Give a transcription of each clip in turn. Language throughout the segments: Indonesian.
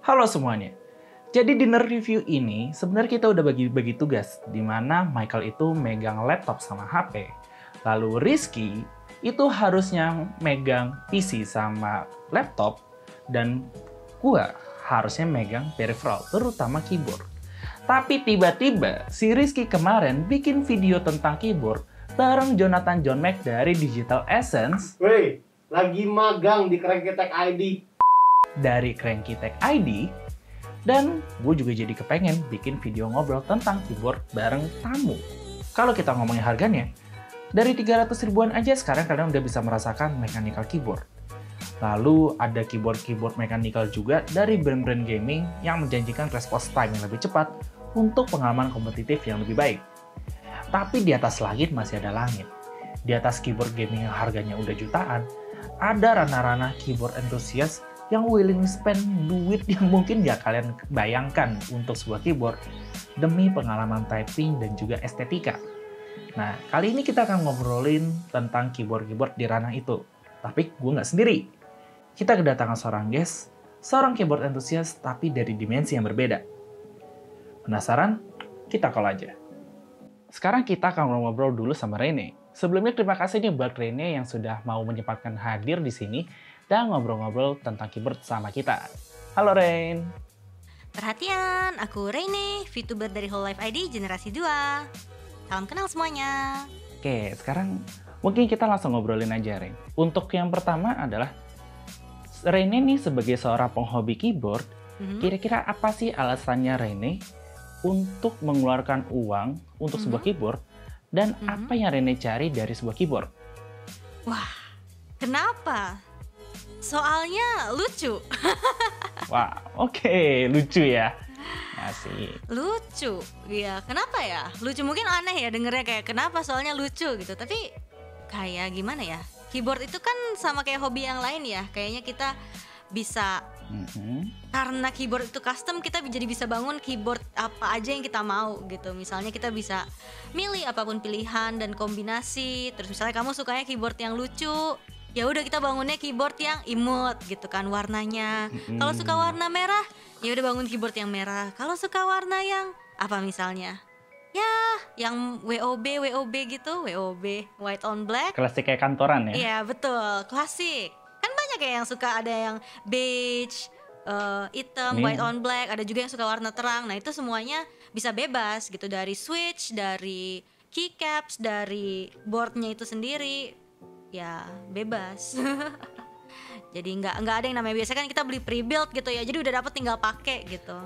Halo semuanya. Jadi dinner review ini sebenarnya kita udah bagi-bagi tugas di mana Michael itu megang laptop sama HP. Lalu Rizky itu harusnya megang PC sama laptop dan gua harusnya megang peripheral terutama keyboard. Tapi tiba-tiba si Rizky kemarin bikin video tentang keyboard bareng Jonathan John Mac dari Digital Essence. Woi, lagi magang di Cranky Tech ID. Dari Cranky Tech ID. Dan gue juga jadi kepengen bikin video ngobrol tentang keyboard bareng tamu. Kalau kita ngomongin harganya, dari 300 ribuan aja sekarang kalian udah bisa merasakan mechanical keyboard. Lalu ada keyboard-keyboard mechanical juga dari brand-brand gaming yang menjanjikan response time yang lebih cepat untuk pengalaman kompetitif yang lebih baik. Tapi di atas langit masih ada langit. Di atas keyboard gaming yang harganya udah jutaan, ada ranah-ranah keyboard enthusiast yang willing spend duit yang mungkin gak kalian bayangkan untuk sebuah keyboard demi pengalaman typing dan juga estetika. Nah, kali ini kita akan ngobrolin tentang keyboard-keyboard di ranah itu. Tapi gue nggak sendiri. Kita kedatangan seorang guest, seorang keyboard enthusiast tapi dari dimensi yang berbeda. Penasaran? Kita call aja. Sekarang kita akan ngobrol dulu sama Rene. Sebelumnya terima kasih nih buat Rene yang sudah mau menyempatkan hadir di sini dan ngobrol-ngobrol tentang keyboard sama kita. Halo Ren. Perhatian, aku Rene, VTuber dari Whole Life ID Generasi 2. Salam kenal semuanya. Oke, sekarang mungkin kita langsung ngobrolin aja Ren. Untuk yang pertama adalah Rene nih sebagai seorang penghobi keyboard, kira-kira apa sih alasannya Rene untuk mengeluarkan uang untuk sebuah keyboard dan apa yang Rene cari dari sebuah keyboard? Wah, kenapa? Soalnya lucu. Wah, oke, lucu ya. Asik. Lucu, ya kenapa ya? Lucu mungkin aneh ya dengernya kayak kenapa soalnya lucu gitu. Tapi kayak gimana ya? Keyboard itu kan sama kayak hobi yang lain ya. Kayaknya kita bisa karena keyboard itu custom, kita jadi bisa bangun keyboard apa aja yang kita mau gitu. Misalnya kita bisa milih apapun pilihan dan kombinasi. Terus misalnya kamu sukanya keyboard yang lucu, ya udah kita bangunnya keyboard yang imut gitu kan warnanya. Kalau suka warna merah, ya udah bangun keyboard yang merah. Kalau suka warna yang apa misalnya? Ya, yang WOB gitu, WOB, white on black. Klasik kayak kantoran ya? Iya, betul, klasik. Kan banyak ya yang suka, ada yang beige, hitam, white on black, ada juga yang suka warna terang. Nah, itu semuanya bisa bebas gitu, dari switch, dari keycaps, dari boardnya itu sendiri. Ya bebas. Jadi nggak ada yang namanya, biasa kan kita beli pre-built gitu ya, jadi udah dapet tinggal pakai gitu.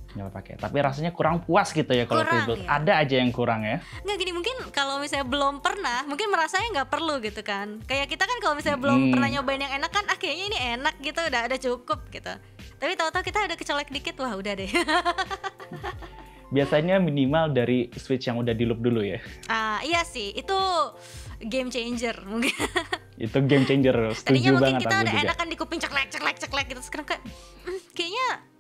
Tinggal pakai, tapi rasanya kurang puas gitu ya kalau pre-built. Ya. Ada aja yang kurang ya. Nggak gini, mungkin kalau misalnya belum pernah, mungkin merasanya nggak perlu gitu kan. Kayak kita kan kalau misalnya belum pernah nyobain yang enak kan, kayaknya ini enak gitu, udah cukup gitu. Tapi tahu-tahu kita udah kecolek dikit, wah udah deh. Biasanya minimal dari switch yang udah di loop dulu ya. Iya sih, itu game changer mungkin. Itu game changer, setuju tadinya mungkin banget kita udah juga. enakan di kuping ceklek gitu, sekarang kayak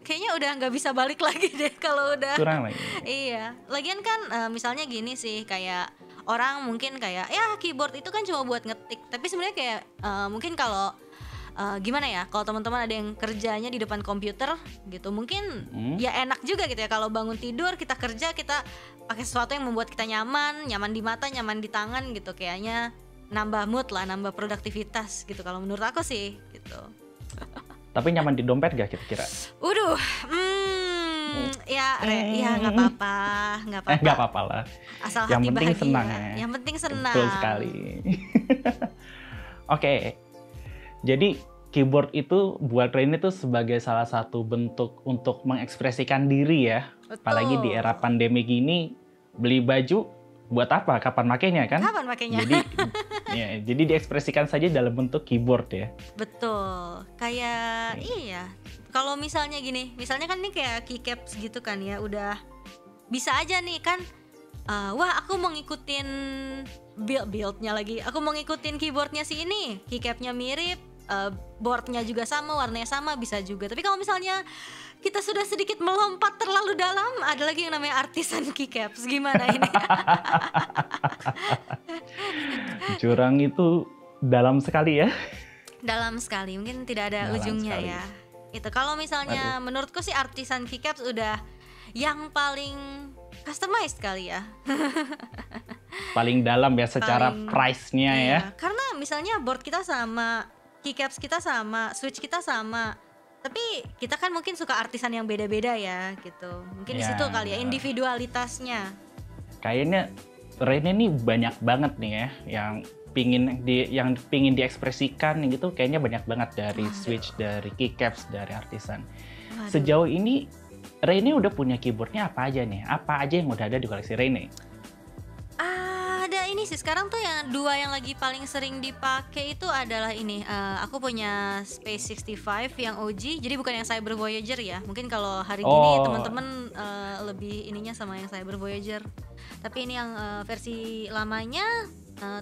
kayaknya udah nggak bisa balik lagi deh kalau udah kurang lagi. Iya, lagian kan misalnya gini sih, kayak orang mungkin kayak ya keyboard itu kan cuma buat ngetik, tapi sebenarnya kayak mungkin kalau gimana ya, kalau teman-teman ada yang kerjanya di depan komputer gitu, mungkin ya enak juga gitu ya kalau bangun tidur kita kerja, kita pakai sesuatu yang membuat kita nyaman di mata, nyaman di tangan gitu, kayaknya nambah mood lah, nambah produktivitas gitu kalau menurut aku sih gitu. Tapi nyaman di dompet gak kira-kira? Ya nggak apa-apa. Nggak apa-apa lah. Asal yang hati penting bahagia. senang ya. Yang penting senang. Betul sekali. Oke. Jadi keyboard itu buat Rene itu sebagai salah satu bentuk untuk mengekspresikan diri ya. Betul. Apalagi di era pandemi gini, beli baju buat apa? Kapan makainya kan? Kapan makainya? Jadi diekspresikan saja dalam bentuk keyboard ya. Betul. Kayak iya. Kalau misalnya gini, misalnya kan ini kayak keycaps gitu kan ya, udah bisa aja nih kan. Wah, aku mau ngikutin build-nya lagi. Aku mau ngikutin keyboardnya si ini, keycapnya mirip, boardnya juga sama, warnanya sama, bisa juga. Tapi kalau misalnya kita sudah sedikit melompat terlalu dalam, ada lagi yang namanya artisan keycaps. Gimana ini? Jurang itu dalam sekali ya. Dalam sekali, mungkin tidak ada Dalam ujungnya sekali. ya. Gitu. Kalau misalnya menurutku sih artisan keycaps udah yang paling customized kali ya. Paling dalam ya secara Paling- price-nya ya. Iya, karena misalnya board kita sama, keycaps kita sama, switch kita sama. Tapi kita kan mungkin suka artisan yang beda-beda ya gitu. Mungkin di Ya. situ kali ya individualitasnya. Kayaknya Rene nih banyak banget nih ya yang pingin diekspresikan gitu, kayaknya banyak banget dari Waduh. switch, dari keycaps, dari artisan. Waduh. Sejauh ini Rene udah punya keyboardnya apa aja nih? Apa aja yang udah ada di koleksi Rene? Ada ini sih sekarang tuh yang dua yang lagi paling sering dipakai itu adalah ini. Aku punya Space 65 yang OG, jadi bukan yang Cyber Voyager ya. Mungkin kalau hari gini Oh. teman-teman lebih ininya sama yang Cyber Voyager. Tapi ini yang versi lamanya.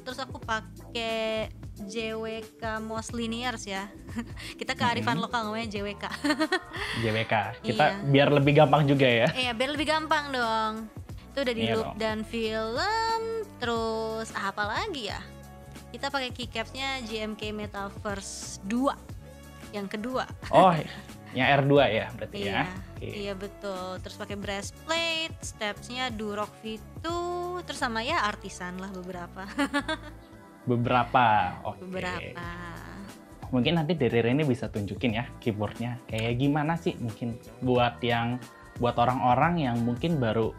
Terus aku pakai JWK Most Linears ya. Kita kearifan lokal namanya JWK. JWK. Kita Iya. biar lebih gampang juga ya. Iya, biar lebih gampang dong. Itu udah di Iya loop dong. dan film. Terus apa lagi ya? Kita pakai keycapsnya GMK Metaverse 2 yang kedua. Oh, yang R2 ya berarti Iya, ya. Oke. iya betul. Terus pakai breastplate, stepsnya Durock V2, terus sama ya artisan lah beberapa. Beberapa. Oke. Beberapa. Mungkin nanti dari Rene bisa tunjukin ya keyboardnya kayak gimana sih, mungkin buat orang-orang yang mungkin baru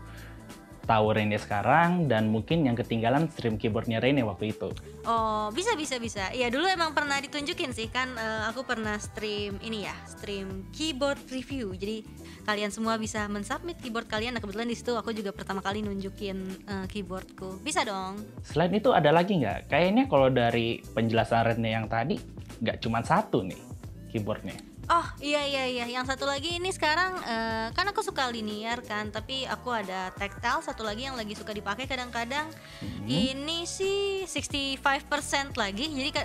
tahu Rene sekarang dan mungkin yang ketinggalan stream keyboardnya Rene waktu itu. Oh, bisa. Iya, dulu emang pernah ditunjukin sih kan, aku pernah stream ini ya, stream keyboard review. Jadi kalian semua bisa mensubmit keyboard kalian. Nah, kebetulan di situ aku juga pertama kali nunjukin keyboardku. Bisa dong. Selain itu ada lagi nggak? Kayaknya kalau dari penjelasan Rene yang tadi nggak cuma satu nih keyboardnya. Oh iya, yang satu lagi ini sekarang kan aku suka linear kan, tapi aku ada tactile satu lagi yang lagi suka dipakai kadang-kadang. Ini sih 65% lagi, jadi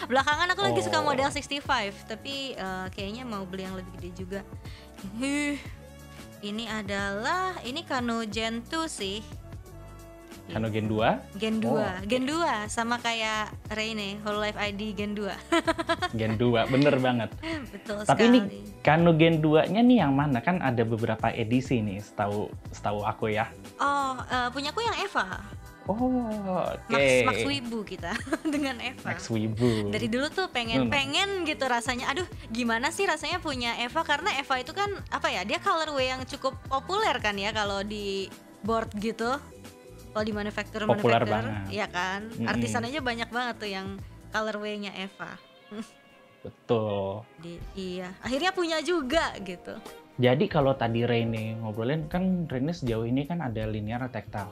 belakangan aku lagi suka Oh. model 65, tapi kayaknya mau beli yang lebih gede juga. Ini adalah Kano Gen 2 sih. Kano Gen 2, Gen 2, Oh, Gen 2 sama kayak Rene Hololive ID Gen 2. Gen 2, bener banget. Betul Tapi sekali. ini Kano Gen 2-nya nih yang mana? Kan ada beberapa edisi nih setahu aku ya. Oh, punyaku yang Eva. Oh, oke. Max Wibu kita dengan Eva. Max Wibu. Dari dulu tuh pengen gitu rasanya. Aduh, gimana sih rasanya punya Eva, karena Eva itu kan apa ya? Dia colorway yang cukup populer kan ya kalau di board gitu. Kalau di Populer manufacturer, banget. ya kan? Artisan aja banyak banget tuh yang colorway-nya Eva. Betul. Iya, akhirnya punya juga gitu. Jadi kalau tadi Rene ngobrolin, kan Rene sejauh ini kan ada linear tactile.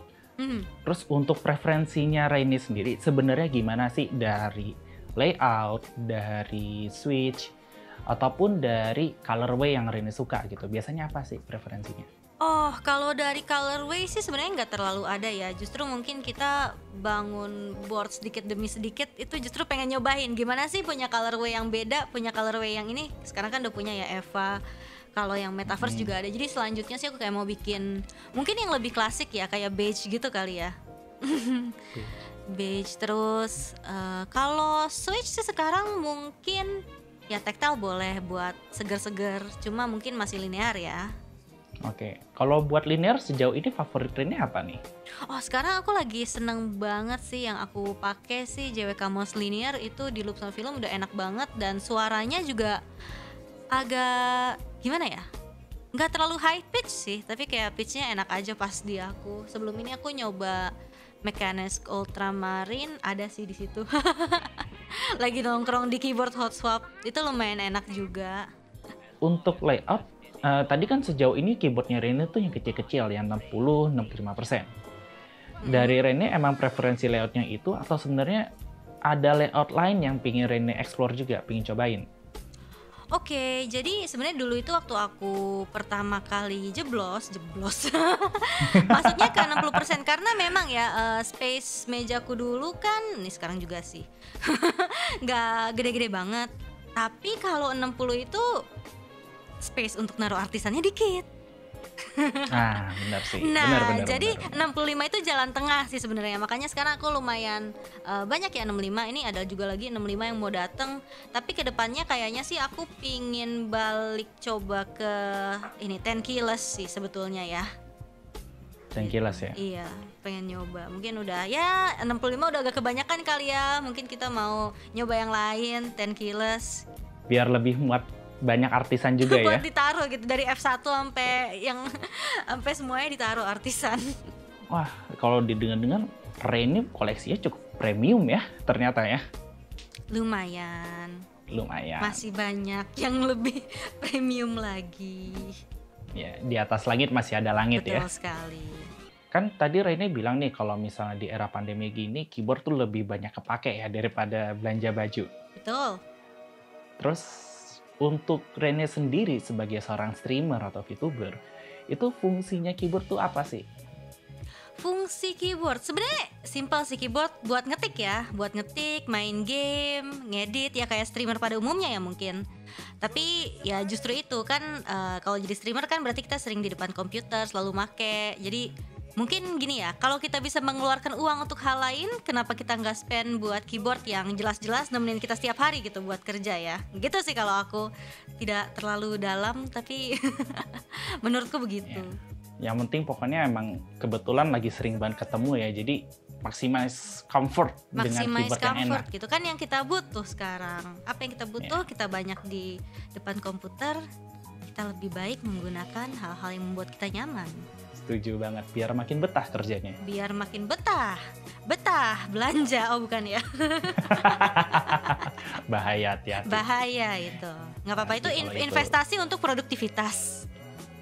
Terus untuk preferensinya Rene sendiri sebenarnya gimana sih dari layout, dari switch, ataupun dari colorway yang Rene suka gitu? Biasanya apa sih preferensinya? Oh, kalau dari colorway sih sebenarnya nggak terlalu ada ya. Justru mungkin kita bangun board sedikit demi sedikit itu justru pengen nyobain gimana sih punya colorway yang beda, punya colorway yang ini. Sekarang kan udah punya ya Eva. Kalau yang Metaverse juga ada. Jadi selanjutnya sih aku kayak mau bikin mungkin yang lebih klasik ya, kayak beige gitu kali ya. Beige. Terus kalau switch sih sekarang mungkin ya tactile boleh buat seger-seger. Cuma mungkin masih linear ya. Oke, kalau buat linear sejauh ini favorit Rene apa nih? Oh, sekarang aku lagi seneng banget sih yang aku pakai sih JWK Most Linear itu di loop sama film udah enak banget dan suaranya juga agak gimana ya? Nggak terlalu high pitch sih, tapi kayak pitchnya enak aja pas di aku. Sebelum ini aku nyoba Mechanisk Ultramarine, ada sih di situ. Lagi nongkrong di keyboard hot swap, itu lumayan enak juga. Untuk layout, tadi kan sejauh ini keyboardnya Rene tuh yang kecil-kecil, yang 60-65%. Dari Rene emang preferensi layoutnya itu atau sebenarnya ada layout lain yang pingin Rene explore juga, pingin cobain? Oke, jadi sebenarnya dulu itu waktu aku pertama kali jeblos maksudnya ke 60% karena memang ya space mejaku dulu kan, ini sekarang juga sih nggak gede-gede banget, tapi kalau 60 itu space untuk naruh artisannya dikit. Nah, benar sih. Nah, Benar, jadi benar. 65 itu jalan tengah sih sebenarnya. Makanya sekarang aku lumayan banyak ya 65. Ini ada juga lagi 65 yang mau dateng. Tapi kedepannya kayaknya sih aku pingin balik coba ke ini 10 keyless sih sebetulnya ya. Dan kilas ya. Iya, pengen nyoba. Mungkin udah ya 65 udah agak kebanyakan kali ya. Mungkin kita mau nyoba yang lain 10 keyless. Biar lebih muat banyak artisan juga ya. Buat ditaruh gitu dari F1 sampai yang sampai semuanya ditaruh artisan. Wah, kalau didengar-dengar Ray ini koleksinya cukup premium ya ternyata ya. Lumayan. Lumayan. Masih banyak yang lebih premium lagi. Ya, di atas langit masih ada langit Betul ya. sekali. Kan tadi Rene bilang nih kalau misalnya di era pandemi gini keyboard tuh lebih banyak kepake ya daripada belanja baju. Betul. Terus untuk Rene sendiri sebagai seorang streamer atau VTuber, itu fungsinya keyboard tuh apa sih? Fungsi keyboard sebenarnya simpel sih, keyboard buat ngetik ya, buat ngetik, main game, ngedit ya kayak streamer pada umumnya ya mungkin. Tapi ya justru itu kan kalau jadi streamer kan berarti kita sering di depan komputer, selalu make. Jadi mungkin gini ya, kalau kita bisa mengeluarkan uang untuk hal lain, kenapa kita nggak spend buat keyboard yang jelas-jelas nemenin kita setiap hari gitu buat kerja ya. Gitu sih kalau aku, tidak terlalu dalam tapi menurutku begitu. Yang penting pokoknya emang kebetulan lagi sering banget ketemu ya, jadi maximize comfort dengan Maximize keyboard yang enak. comfort gitu kan yang kita butuh sekarang. Apa yang kita butuh, kita banyak di depan komputer, kita lebih baik menggunakan hal-hal yang membuat kita nyaman. Setuju banget, biar makin betah kerjanya. Biar makin betah belanja, oh bukan ya. Bahaya, hati-hati. Bahaya itu. Nggak apa-apa, itu Kalau itu- investasi untuk produktivitas.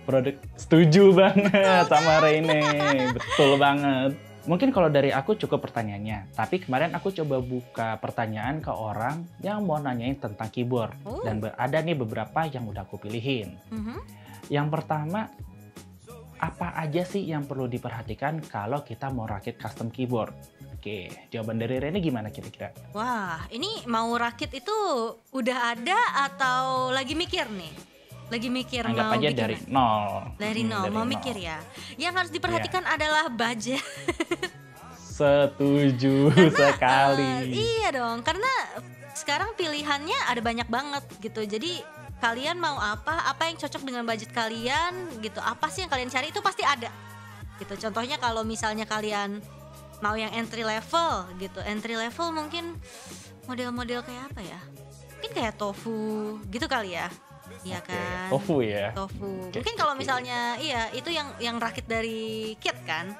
Produk setuju banget sama Rene, betul banget. Mungkin kalau dari aku cukup pertanyaannya, tapi kemarin aku coba buka pertanyaan ke orang yang mau nanyain tentang keyboard. Oh. Dan ada nih beberapa yang udah aku pilihin. Mhm. Yang pertama, apa aja sih yang perlu diperhatikan kalau kita mau rakit custom keyboard? Oke, jawaban dari Rene gimana kira-kira? Wah, ini mau rakit itu udah ada atau lagi mikir nih? Lagi mikir Anggap mau aja bikin dari nol. dari nol, mau mikir ya. Yang harus diperhatikan Iya. adalah budget. Setuju sekali. Iya dong, karena sekarang pilihannya ada banyak banget gitu. Jadi kalian mau apa yang cocok dengan budget kalian gitu. Apa sih yang kalian cari itu pasti ada. Gitu. Contohnya kalau misalnya kalian mau yang entry level gitu. Entry level mungkin model-model kayak apa ya? Mungkin kayak tofu gitu kali ya. Iya Oke, kan? tofu ya. Tofu. Oke, Mungkin kalau oke. misalnya iya itu yang rakit dari kit kan?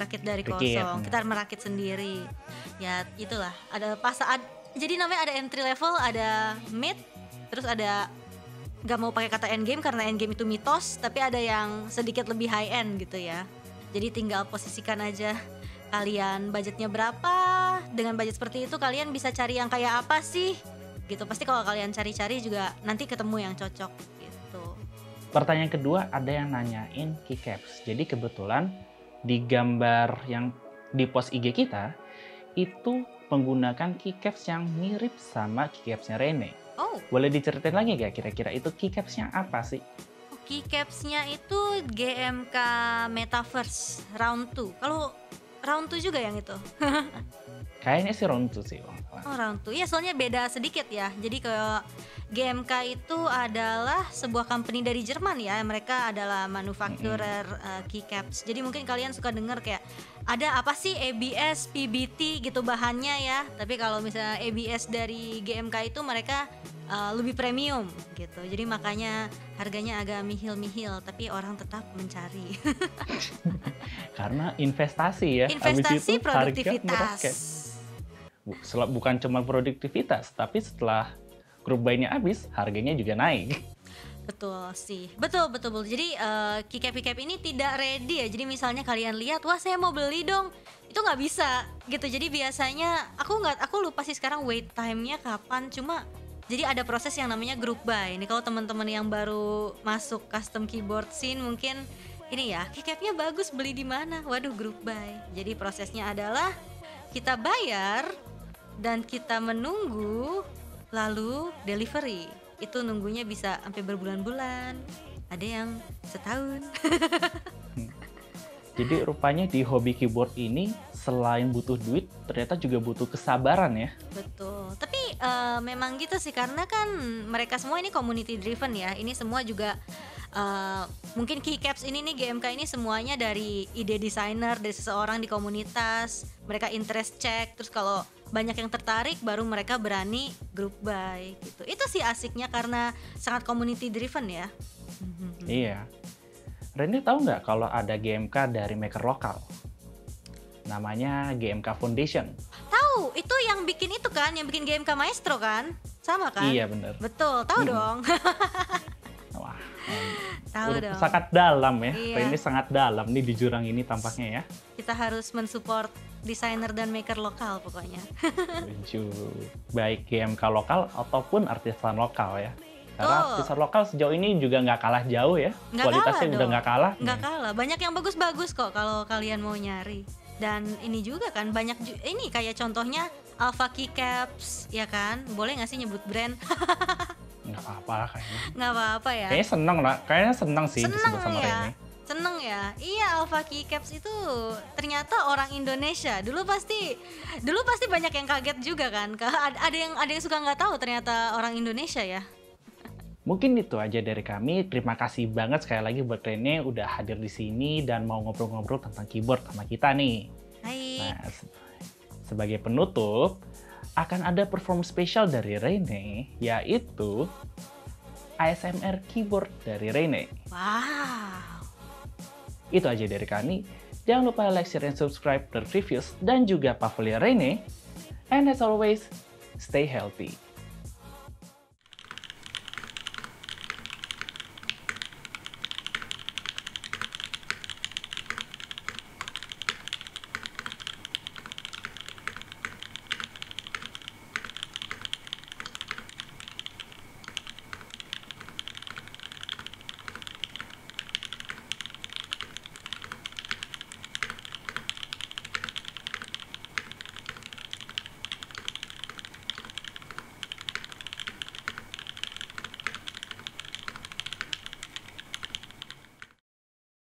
Rakit dari Dari kosong. kit. Kita merakit sendiri. Ya itulah. Ada jadi namanya ada entry level, ada mid, terus ada gak mau pakai kata end game karena end game itu mitos, tapi ada yang sedikit lebih high end gitu ya. Jadi tinggal posisikan aja kalian budgetnya berapa. Dengan budget seperti itu kalian bisa cari yang kayak apa sih? Gitu. Pasti kalau kalian cari-cari juga nanti ketemu yang cocok gitu. Pertanyaan kedua, ada yang nanyain keycaps. Jadi kebetulan di gambar yang di post IG kita itu menggunakan keycaps yang mirip sama keycapsnya Rene. Oh, Boleh diceritain lagi gak kira-kira itu keycapsnya apa sih? keycapsnya itu GMK Metaverse Round 2. Kalau Round 2 juga yang itu. Kayaknya sih round 2 sih. Bang. Oh, Round 2. Iya, soalnya beda sedikit ya. Jadi kayak GMK itu adalah sebuah company dari Jerman ya. Mereka adalah manufacturer keycaps. Jadi mungkin kalian suka dengar kayak ada apa sih ABS, PBT gitu bahannya ya. Tapi kalau misalnya ABS dari GMK itu mereka lebih premium gitu. Jadi makanya harganya agak mihil-mihil, tapi orang tetap mencari. Karena investasi ya. Habis Investasi itu harga produktivitas. meroket. Bukan cuma produktivitas, tapi setelah grup buy-nya habis, harganya juga naik. Betul sih, betul. Jadi keycap ini tidak ready ya. Jadi misalnya kalian lihat, wah saya mau beli dong, itu nggak bisa gitu. Jadi biasanya aku lupa sih sekarang wait time-nya kapan. Cuma jadi ada proses yang namanya group buy. Ini kalau teman-teman yang baru masuk custom keyboard scene mungkin ini ya, keycapnya bagus, beli di mana? Waduh, group buy. Jadi prosesnya adalah kita bayar dan kita menunggu, lalu delivery. Itu nunggunya bisa sampai berbulan-bulan. ada yang setahun. Jadi rupanya di hobi keyboard ini selain butuh duit, ternyata juga butuh kesabaran ya. Betul. Tapi memang gitu sih, karena kan mereka semua ini community driven ya. Ini semua juga mungkin keycaps ini nih, GMK ini semuanya dari ide desainer, dari seseorang di komunitas. Mereka interest check, terus kalau banyak yang tertarik baru mereka berani group buy gitu. Itu sih asiknya karena sangat community driven ya. Iya. Rene tahu nggak kalau ada GMK dari maker lokal? Namanya GMK Foundation. Tahu, itu yang bikin itu kan, yang bikin GMK Maestro kan? Sama kan? Iya bener. Betul, tahu dong. Wah, Tahu dong. sangat dalam ya. Iya. Rene sangat dalam nih di jurang ini tampaknya ya. Kita harus mensupport desainer dan maker lokal pokoknya. Lucu. Baik GMK lokal ataupun artisan lokal ya. Karena Betul. artisan lokal sejauh ini juga nggak kalah jauh ya. Nggak Kualitasnya kalah udah dong. nggak kalah. Nggak kalah, banyak yang bagus-bagus kok kalau kalian mau nyari. Dan ini juga kan banyak ini kayak contohnya Alpha Keycaps ya kan? Boleh nggak sih nyebut brand? Nggak apa-apa lah kayaknya. Nggak apa-apa ya. Kayaknya seneng lah. Kayaknya seneng sih Seneng disebut sama ya. Rene. Seneng ya. Iya, Alpha Keycaps itu ternyata orang Indonesia. Dulu pasti banyak yang kaget juga kan. Ada yang suka nggak tahu ternyata orang Indonesia ya. Mungkin itu aja dari kami. Terima kasih banget sekali lagi buat Rene udah hadir di sini dan mau ngobrol-ngobrol tentang keyboard sama kita nih. Hai. Nah, sebagai penutup, akan ada perform spesial dari Rene, yaitu ASMR keyboard dari Rene. Wow. Itu aja dari kami. Jangan lupa like, share, dan subscribe The Reviews dan juga Pavilion Rene. And as always, stay healthy.